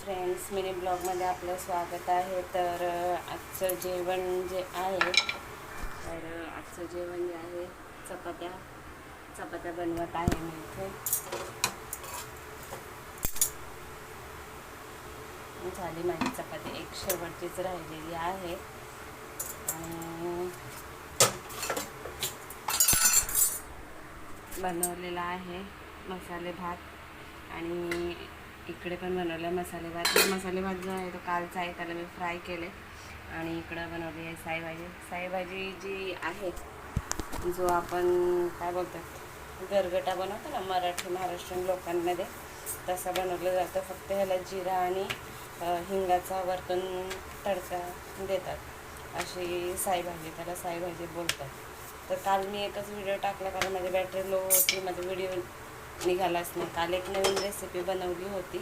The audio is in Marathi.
फ्रेंड्स, मिनी ब्लॉगमध्ये आपलं स्वागत आहे. तर आजचं जेवण जे आहे चपात्या चपात्या बनवत आहे मी इथे. झाली माझी चपाती, एक शेवटचीच राहिलेली आहे. आणि बनवलेला आहे मसाले भात आणि इकडे पण बनवलं मसाले भात. मसाले भात जो आहे तो कालचा आहे, त्याला मी फ्राय केले. आणि इकडं बनवली आहे साईभाजी जी आहे, जो आपण काय बोलतात गरगटा बनवतो ना महाराष्ट्रीयन लोकांमध्ये, तसा बनवलं जातं. फक्त ह्याला जिरा आणि हिंगाचा वरतून तडका देतात. अशी साईभाजी, त्याला साईभाजी बोलतात. तर काल मी एकच व्हिडिओ टाकला, कारण माझी बॅटरी लो होती, माझा व्हिडिओ निघालाच नाही. काल एक नवीन रेसिपी बनवली होती,